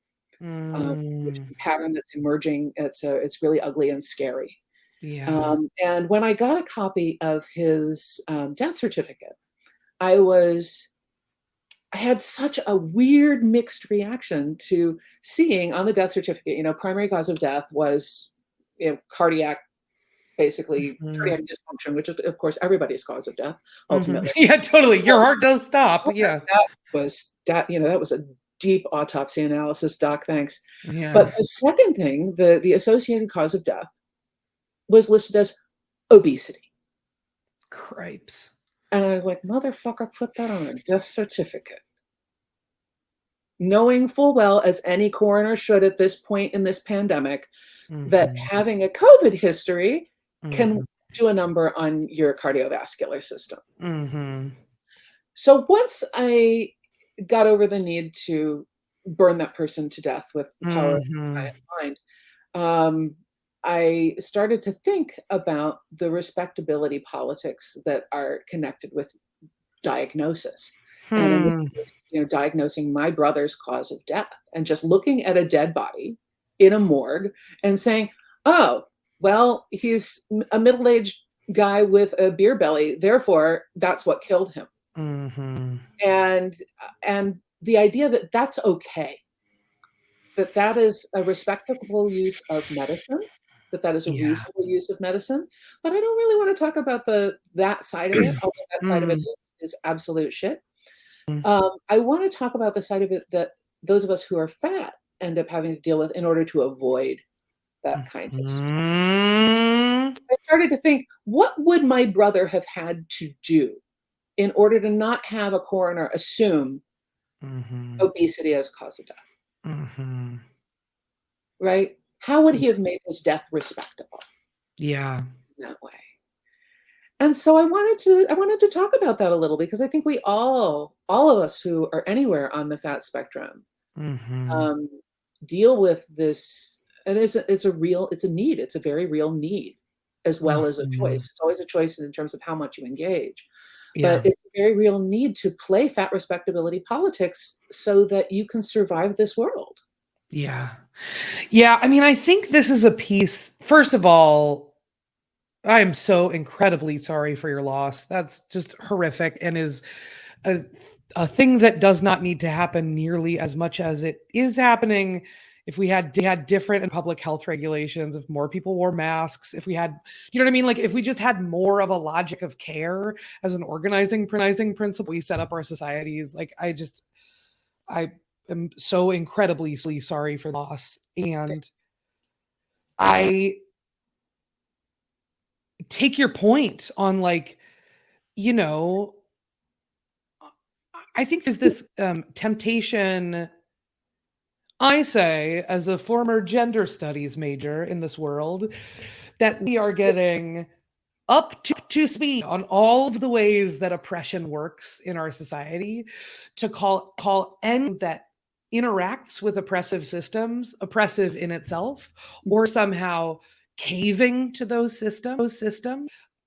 which is a pattern that's emerging. It's really ugly and scary. Yeah. And when I got a copy of his death certificate, I had such a weird mixed reaction to seeing on the death certificate, primary cause of death was cardiac dysfunction, which is, of course, everybody's cause of death, ultimately. Yeah, totally. Your heart does stop. Yeah. That was a deep autopsy analysis, Doc. Thanks. Yeah. But the second thing, the associated cause of death was listed as obesity. Cripes. And I was like, motherfucker, put that on a death certificate. Knowing full well, as any coroner should at this point in this pandemic, that having a COVID history can do a number on your cardiovascular system. So once I got over the need to burn that person to death with the power of my mind, I started to think about the respectability politics that are connected with diagnosis. And in this case, diagnosing my brother's cause of death and just looking at a dead body in a morgue and saying, oh, well, he's a middle-aged guy with a beer belly, therefore that's what killed him. And the idea that that's okay, that is a respectable use of medicine, that is a reasonable use of medicine. But I don't really want to talk about that side of it, although that side of it is absolute shit. I want to talk about the side of it that those of us who are fat end up having to deal with in order to avoid that kind of stuff. I started to think, what would my brother have had to do in order to not have a coroner assume obesity as a cause of death? Right? How would he have made his death respectable? Yeah. That way. And so I wanted to talk about that a little, because I think we all of us who are anywhere on the fat spectrum deal with this, and it's a need. It's a very real need, as well as a choice. It's always a choice in terms of how much you engage. But it's a very real need to play fat respectability politics so that you can survive this world. Yeah. Yeah. I mean, I think this is a piece, first of all, I am so incredibly sorry for your loss. That's just horrific and is a thing that does not need to happen nearly as much as it is happening. If we had different public health regulations, if more people wore masks, if we had, you know what I mean? Like if we just had more of a logic of care as an organizing principle, we set up our societies. Like I am so incredibly sorry for loss. And I take your point on, like, I think there's this temptation, I say, as a former gender studies major in this world, that we are getting up to speed on all of the ways that oppression works in our society, to call anything that interacts with oppressive systems oppressive in itself, or somehow caving to those systems.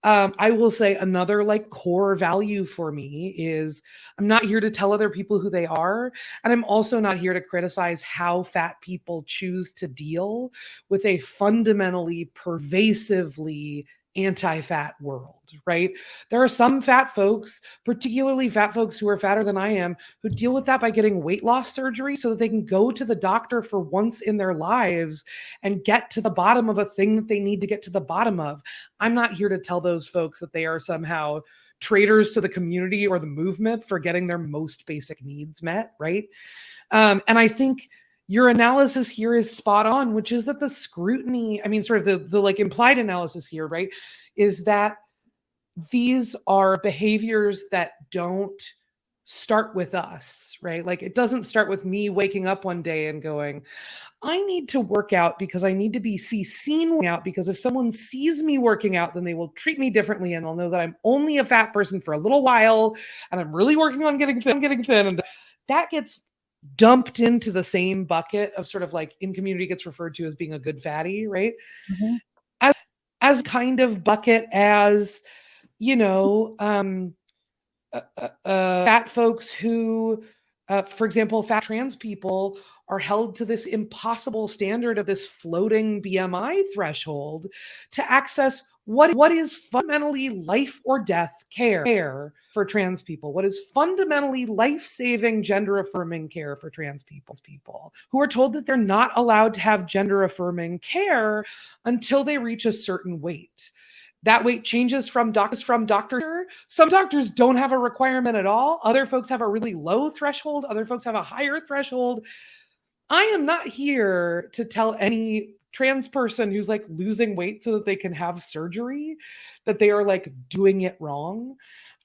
I will say another core value for me is I'm not here to tell other people who they are. And I'm also not here to criticize how fat people choose to deal with a fundamentally pervasively anti-fat world, right? There are some fat folks, particularly fat folks who are fatter than I am, who deal with that by getting weight loss surgery so that they can go to the doctor for once in their lives and get to the bottom of a thing that they need to get to the bottom of. I'm not here to tell those folks that they are somehow traitors to the community or the movement for getting their most basic needs met, right? And I think your analysis here is spot on, which is that the scrutiny, I mean, sort of the implied analysis here, right, is that these are behaviors that don't start with us, right? Like it doesn't start with me waking up one day and going, I need to work out because I need to be seen working out, because if someone sees me working out, then they will treat me differently and they'll know that I'm only a fat person for a little while and I'm really working on getting thin. And that gets dumped into the same bucket of sort of like in community gets referred to as being a good fatty, right? Mm-hmm. As kind of bucket as, fat folks who, for example, fat trans people are held to this impossible standard of this floating BMI threshold to access what is fundamentally life or death care for trans people, what is fundamentally life-saving gender-affirming care for trans people who are told that they're not allowed to have gender-affirming care until they reach a certain weight. That weight changes from doctor. Some doctors don't have a requirement at all. Other folks have a really low threshold. Other folks have a higher threshold. I am not here to tell any trans person who's like losing weight so that they can have surgery that they are like doing it wrong.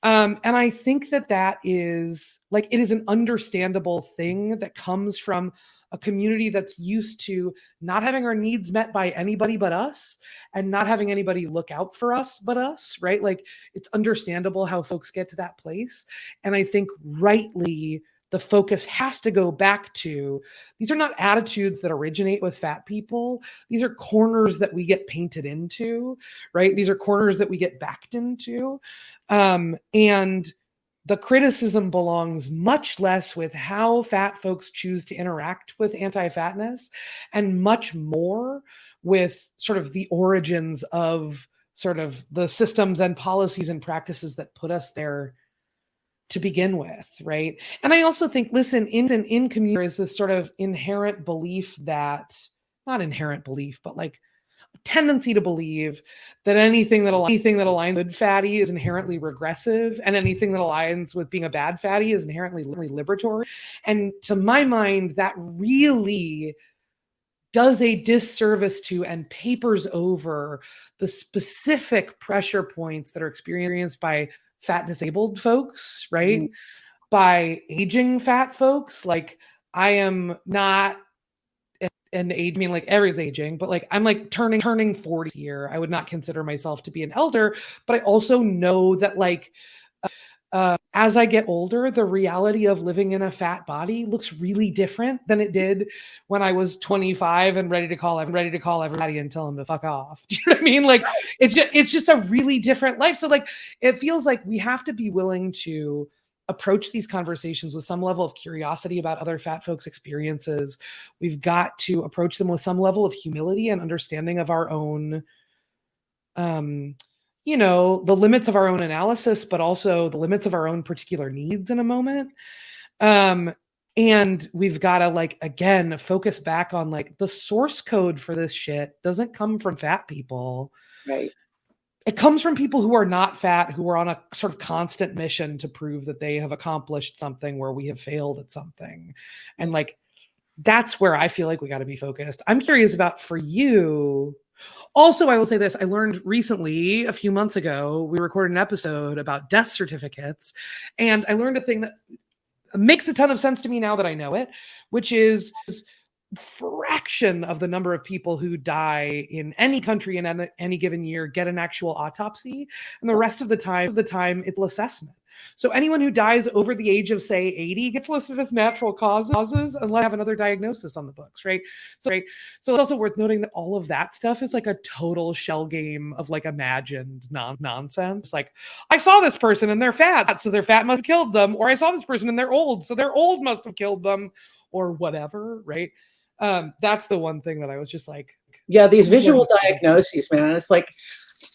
And I think that is like, it is an understandable thing that comes from a community that's used to not having our needs met by anybody but us and not having anybody look out for us but us, right? Like it's understandable how folks get to that place. And I think rightly, the focus has to go back to, these are not attitudes that originate with fat people. These are corners that we get painted into, right? These are corners that we get backed into. And the criticism belongs much less with how fat folks choose to interact with anti-fatness and much more with sort of the origins of sort of the systems and policies and practices that put us there to begin with, right? And I also think, listen, in community there is this sort of inherent belief that, not inherent belief, but like a tendency to believe that anything that aligns with fatty is inherently regressive, and anything that aligns with being a bad fatty is inherently liberatory. And to my mind, that really does a disservice to and papers over the specific pressure points that are experienced by fat disabled folks, right? Mm-hmm. By aging fat folks. Like I am not an age, I mean like everyone's aging, but like I'm like turning 40 here. I would not consider myself to be an elder, but I also know that like as I get older, the reality of living in a fat body looks really different than it did when I was 25 and ready to call everybody and tell them to fuck off. Do you know what I mean? Like it's just a really different life. So like it feels like we have to be willing to approach these conversations with some level of curiosity about other fat folks' experiences. We've got to approach them with some level of humility and understanding of our own the limits of our own analysis, but also the limits of our own particular needs in a moment. And we've got to like, again, focus back on like the source code for this shit doesn't come from fat people. Right. It comes from people who are not fat, who are on a sort of constant mission to prove that they have accomplished something where we have failed at something. And like, that's where I feel like we got to be focused. I'm curious about for you. Also, I will say this, I learned recently, a few months ago, we recorded an episode about death certificates. And I learned a thing that makes a ton of sense to me now that I know it, which is fraction of the number of people who die in any country in any given year get an actual autopsy. And the rest of the time it's assessment. So anyone who dies over the age of, say, 80 gets listed as natural causes unless they have another diagnosis on the books, right? So it's also worth noting that all of that stuff is like a total shell game of like imagined nonsense. Like, I saw this person and they're fat, so their fat must have killed them. Or I saw this person and they're old, so their old must have killed them, or whatever, right? That's the one thing that I was just like, yeah, these visual diagnoses, man. It's like,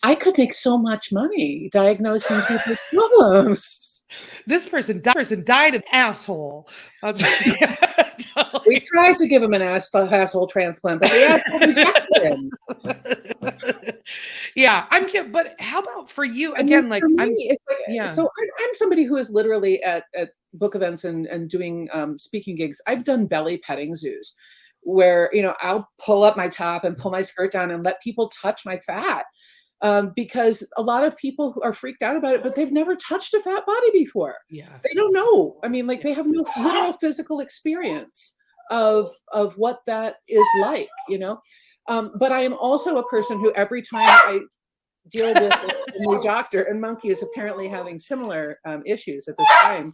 I could make so much money diagnosing people's problems. This person died an asshole. That's totally. We tried to give him an asshole transplant, but the asshole rejected him. Yeah, I'm kidding. But how about for you? Again, like, it's like, yeah. So I'm somebody who is literally at book events and doing speaking gigs. I've done belly petting zoos where, I'll pull up my top and pull my skirt down and let people touch my fat. because a lot of people are freaked out about it, but they've never touched a fat body before. Yeah. They don't know. I mean, like they have no literal physical experience of what that is like, you know. But I am also a person who every time I deal with a new doctor, and Monkey is apparently having similar issues at this time.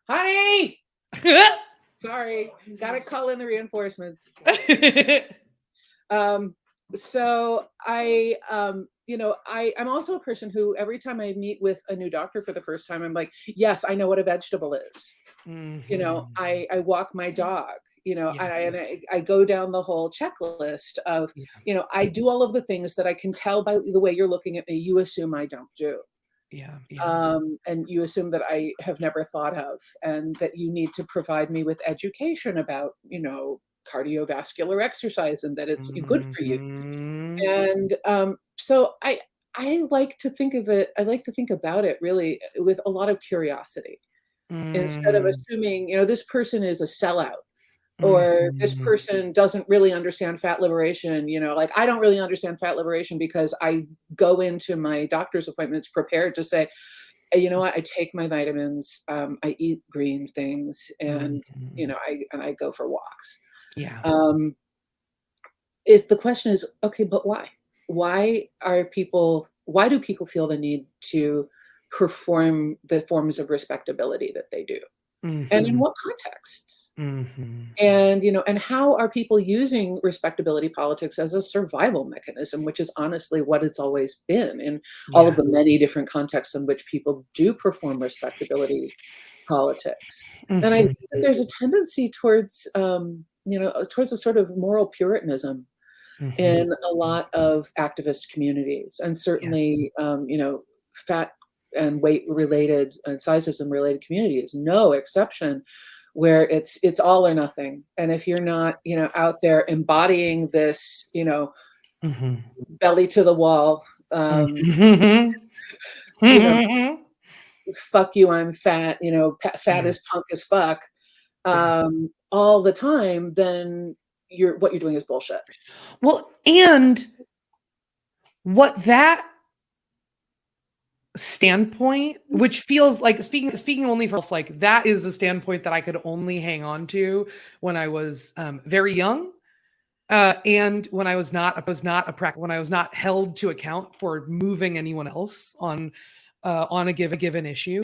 Honey, sorry, gotta call in the reinforcements. So I'm also a person who every time I meet with a new doctor for the first time, I'm like, yes, I know what a vegetable is. You know, I walk my dog, you know, and I go down the whole checklist of, you know, I do all of the things that I can tell by the way you're looking at me, you assume I don't do. And you assume that I have never thought of, and that you need to provide me with education about, you know, cardiovascular exercise and that it's good for you. And so I like to think of it, I like to think about it really with a lot of curiosity, instead of assuming, you know, this person is a sellout, or this person doesn't really understand fat liberation. You know, like I don't really understand fat liberation because I go into my doctor's appointments prepared to say, you know what, I take my vitamins, I eat green things, and you know, I go for walks. If the question is, okay, but why do people feel the need to perform the forms of respectability that they do, and in what contexts? And, you know, and how are people using respectability politics as a survival mechanism, which is honestly what it's always been in all of the many different contexts in which people do perform respectability politics. And I think that there's a tendency towards, you know, towards a sort of moral puritanism in a lot of activist communities, and certainly, you know, fat and weight related and sizeism related communities, no exception, where it's all or nothing. And if you're not, you know, out there embodying this, you know, belly to the wall, you know, fuck you, I'm fat, you know, fat is punk as fuck, all the time, then what you're doing is bullshit. Well, and what that standpoint, which feels like speaking only for like that is a standpoint that I could only hang on to when I was very young, and when I was not held to account for moving anyone else on a given issue.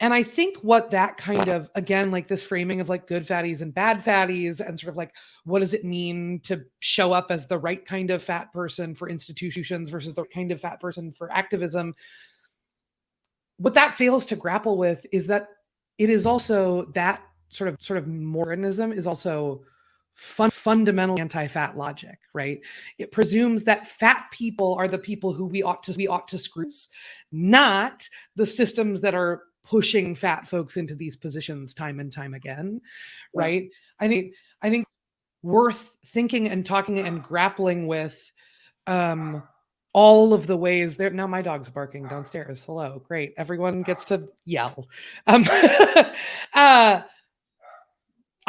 And I think what that kind of, again, like this framing of like good fatties and bad fatties, and sort of like, what does it mean to show up as the right kind of fat person for institutions versus the kind of fat person for activism? What that fails to grapple with is that it is also that sort of Morinism is also fundamental anti-fat logic, right? It presumes that fat people are the people who we ought to screw, not the systems that are pushing fat folks into these positions time and time again, right? I think worth thinking and talking and grappling with all of the ways there. Now my dog's barking downstairs. Hello, great. Everyone gets to yell.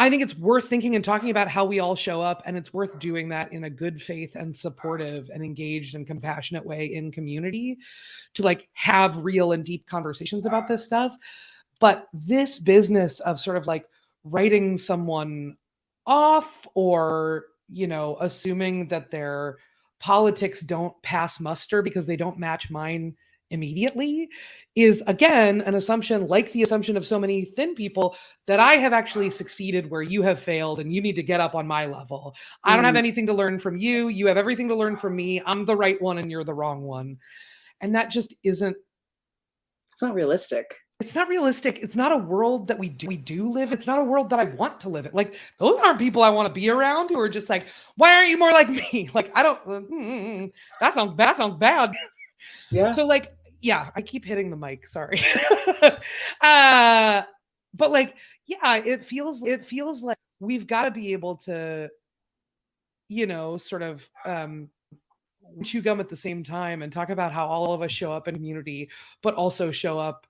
I think it's worth thinking and talking about how we all show up, and it's worth doing that in a good faith and supportive and engaged and compassionate way in community to like have real and deep conversations about this stuff. But this business of sort of like writing someone off, or, you know, assuming that their politics don't pass muster because they don't match mine immediately, is again an assumption, like the assumption of so many thin people, that I have actually succeeded where you have failed and you need to get up on my level. I don't have anything to learn from you. You have everything to learn from me. I'm the right one and you're the wrong one. And that just isn't. It's not realistic. It's not realistic. It's not a world that we do live. It's not a world that I want to live in. Like, those aren't people I want to be around who are just like, why aren't you more like me? Like, I don't, that sounds bad. Yeah. So like, yeah, I keep hitting the mic. Sorry. But like, yeah, it feels like we've got to be able to, you know, sort of chew gum at the same time and talk about how all of us show up in community, but also show up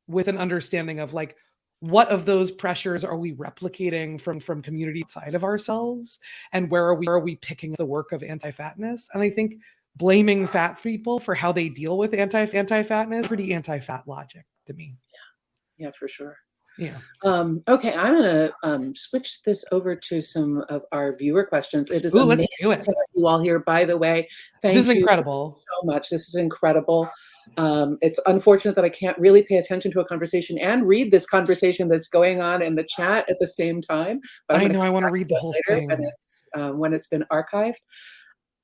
with an understanding of like, what of those pressures are we replicating from community outside of ourselves, and where are we picking the work of anti-fatness? And I think blaming fat people for how they deal with anti-fatness, pretty anti-fat logic to me. Yeah, for sure. Yeah. Okay, I'm going to switch this over to some of our viewer questions. It is Ooh, amazing let's do it. to have you all here, by the way. Thank This is you incredible. so much. This is incredible. It's unfortunate that I can't really pay attention to a conversation and read this conversation that's going on in the chat at the same time. But I know, I want to read the whole thing. When it's been archived.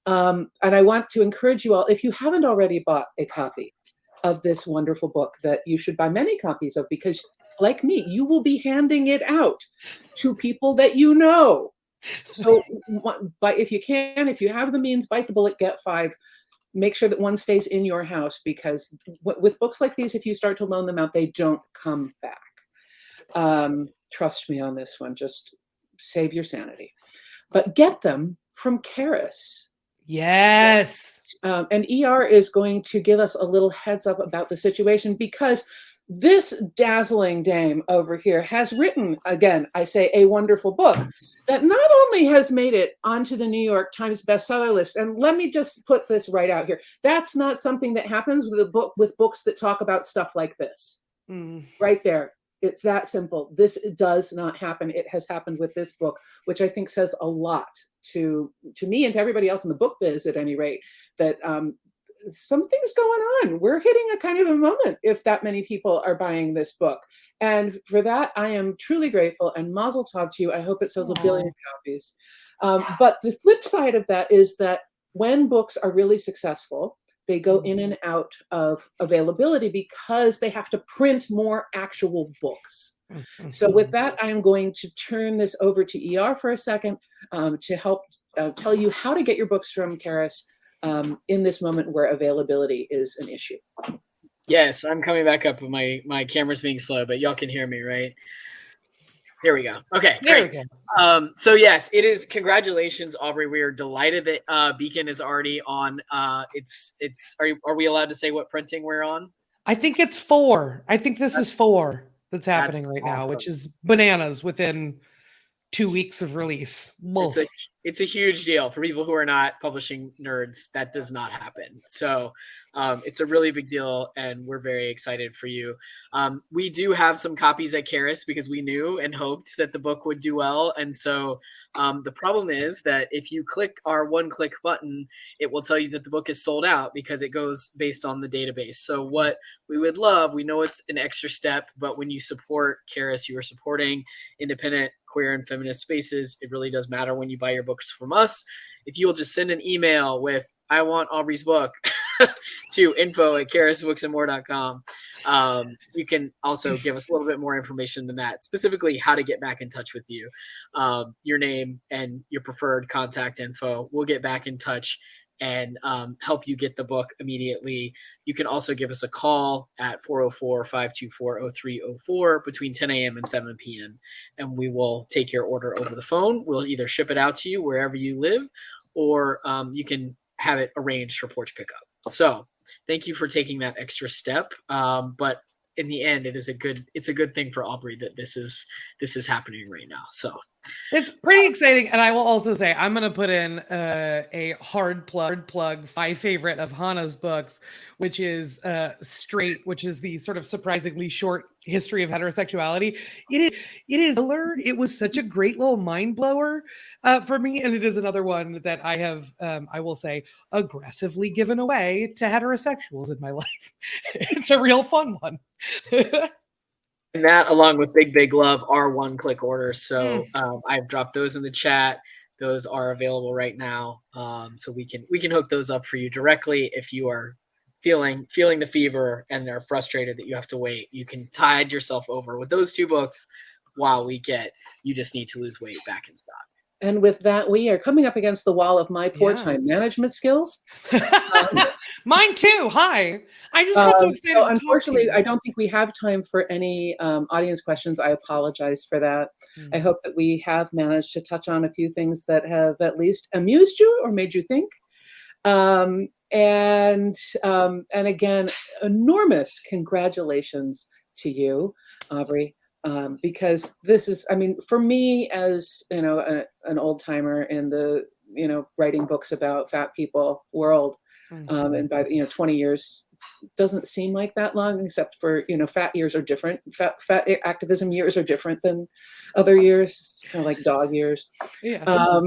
And I want to encourage you all, if you haven't already bought a copy of this wonderful book, that you should buy many copies of, because like me, you will be handing it out to people that you know. So but if you can, if you have the means, bite the bullet, get 5. Make sure that one stays in your house, because with books like these, if you start to loan them out, they don't come back. Trust me on this one. Just save your sanity. But get them from Charis. Yes. And ER is going to give us a little heads up about the situation, because this dazzling dame over here has written, again, I say, a wonderful book that not only has made it onto the New York Times bestseller list, and let me just put this right out here. That's not something that happens with books that talk about stuff like this. Right there. It's that simple. This does not happen. It has happened with this book, which I think says a lot to me and to everybody else in the book biz, at any rate, that something's going on. We're hitting a kind of a moment if that many people are buying this book. And for that, I am truly grateful, and mazel tov to you. I hope it sells 1 billion copies. But the flip side of that is that when books are really successful, they go in and out of availability because they have to print more actual books. So with that, I'm going to turn this over to ER for a second to help tell you how to get your books from Charis in this moment where availability is an issue. Yes, I'm coming back up. My camera's being slow, but y'all can hear me, right? Here we go. Okay, There great. we go. So yes, it is. Congratulations, Aubrey. We are delighted that Beacon is already on. Are we allowed to say what printing we're on? I think it's 4. I think this is 4 that's happening right now, which is bananas within 2 weeks of release. It's a huge deal for people who are not publishing nerds. That does not happen. So it's a really big deal, and we're very excited for you. We do have some copies at Charis because we knew and hoped that the book would do well. And so the problem is that if you click our one-click button, it will tell you that the book is sold out because it goes based on the database. So what we would love, we know it's an extra step, but when you support Charis, you are supporting independent, queer, and feminist spaces. It really does matter when you buy your books from us. If you'll just send an email with, I want Aubrey's book, to info@charisbooksandmore.com. You can also give us a little bit more information than that, specifically how to get back in touch with you, your name and your preferred contact info. We'll get back in touch and help you get the book immediately. You can also give us a call at 404-524-0304 between 10 a.m. and 7 p.m. and we will take your order over the phone. We'll either ship it out to you wherever you live, or you can have it arranged for porch pickup. So thank you for taking that extra step. But in the end, it's a good thing for Aubrey that this is happening right now. So it's pretty exciting. And I will also say, I'm going to put in a hard plug, my favorite of Hanne's books, which is Straight, which is the sort of surprisingly short history of heterosexuality. It was such a great little mind blower for me. And it is another one that I have, I will say, aggressively given away to heterosexuals in my life. It's a real fun one. And that, along with Big Love, are one-click orders. So I've dropped those in the chat. Those are available right now. So we can hook those up for you directly if you are feeling the fever and are frustrated that you have to wait. You can tide yourself over with those 2 books while we get You Just Need to Lose Weight back in stock. And with that, we are coming up against the wall of my poor time management skills. Mine too. Hi. I just got so excited. So unfortunately, I don't think we have time for any audience questions. I apologize for that. I hope that we have managed to touch on a few things that have at least amused you or made you think. And again, enormous congratulations to you, Aubrey. because this is, I mean, for me as, you know, an old timer in the, you know, writing books about fat people world, and by, you know, 20 years doesn't seem like that long, except for, you know, fat years are different. Fat activism years are different than other years. It's kind of like dog years. Yeah.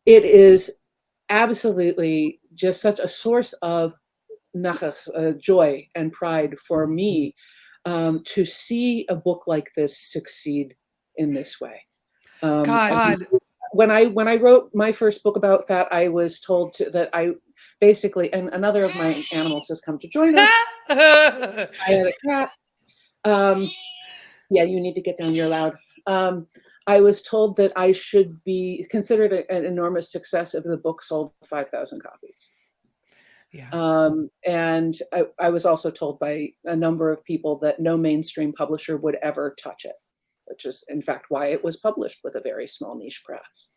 It is absolutely just such a source of nachas, joy and pride for me, to see a book like this succeed in this way. God. When I wrote my first book about fat, I was told that I basically, and another of my animals has come to join us. I had a cat. Yeah, you need to get down. You're loud. I was told that I should be considered an enormous success if the book sold 5,000 copies. Yeah. And I was also told by a number of people that no mainstream publisher would ever touch it, which is in fact why it was published with a very small niche press.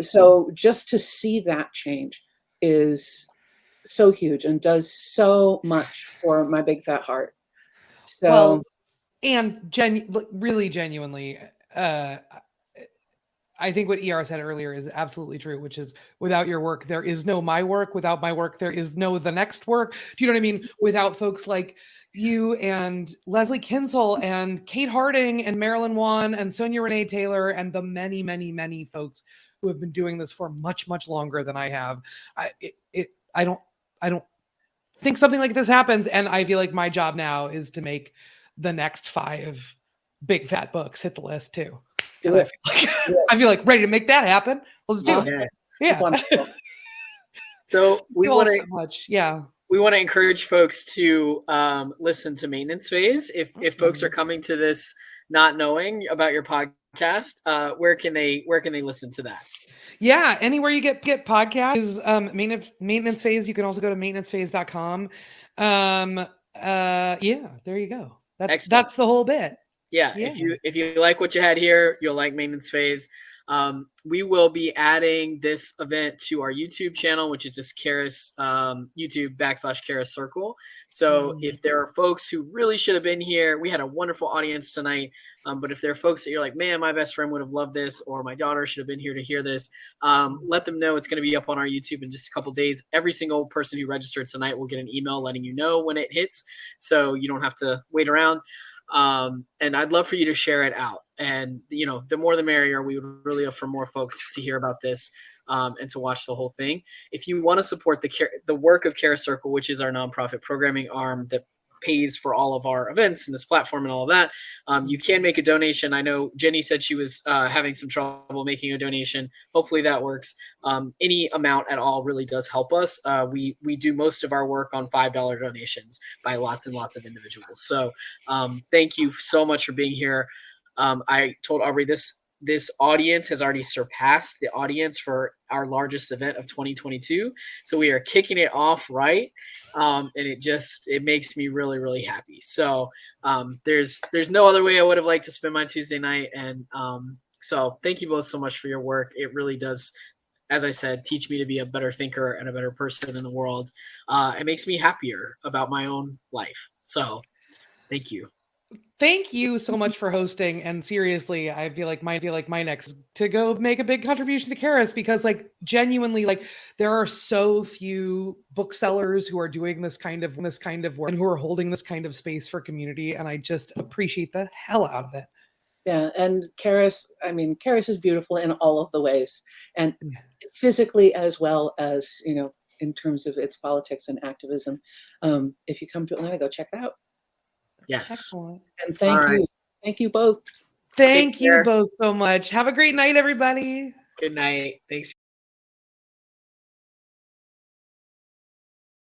So just to see that change is so huge and does so much for my big fat heart. So, well, and really genuinely, I think what ER said earlier is absolutely true, which is without your work, there is no my work. Without my work, there is no the next work. Do you know what I mean? Without folks like you and Leslie Kinsel and Kate Harding and Marilyn Wan and Sonia Renee Taylor and the many, many, many folks who have been doing this for much, much longer than I have. I don't think something like this happens. And I feel like my job now is to make the next 5 big fat books hit the list too. do it. I feel like ready to make that happen. Let's do it. Yeah. Wonderful. So we want to so much. Yeah. We want to encourage folks to listen to Maintenance Phase. If folks are coming to this not knowing about your podcast, where can they listen to that? Yeah, anywhere you get podcasts is Maintenance Phase. You can also go to maintenancephase.com. Yeah, there you go. That's the whole bit. Yeah, if you like what you had here, you'll like Maintenance Phase. We will be adding this event to our YouTube channel, which is just Charis, YouTube /Charis Circle. So if there are folks who really should have been here, we had a wonderful audience tonight. But if there are folks that you're like, man, my best friend would have loved this, or my daughter should have been here to hear this, let them know it's going to be up on our YouTube in just a couple days. Every single person who registered tonight will get an email letting you know when it hits, so you don't have to wait around. And I'd love for you to share it out. And, you know, the more the merrier. We would really love for more folks to hear about this and to watch the whole thing. If you want to support the work of Charis Circle, which is our nonprofit programming arm that pays for all of our events and this platform and all of that, you can make a donation. I know Jenny said she was having some trouble making a donation. Hopefully that works. Any amount at all really does help us. We do most of our work on $5 donations by lots and lots of individuals. So thank you so much for being here. I told Aubrey this audience has already surpassed the audience for our largest event of 2022. So we are kicking it off right. And it makes me really, really happy. So there's no other way I would have liked to spend my Tuesday night. And so thank you both so much for your work. It really does, as I said, teach me to be a better thinker and a better person in the world. It makes me happier about my own life. So thank you. Thank you so much for hosting. And seriously, I feel like my next to go make a big contribution to Charis, because like genuinely, like there are so few booksellers who are doing this kind of work and who are holding this kind of space for community. And I just appreciate the hell out of it. Yeah. And Charis is beautiful in all of the ways, and physically as well as, you know, in terms of its politics and activism. If you come to Atlanta, go check it out. Yes. Excellent. And thank you. Thank you both. Thank you both so much. Have a great night, everybody. Good night. Thanks.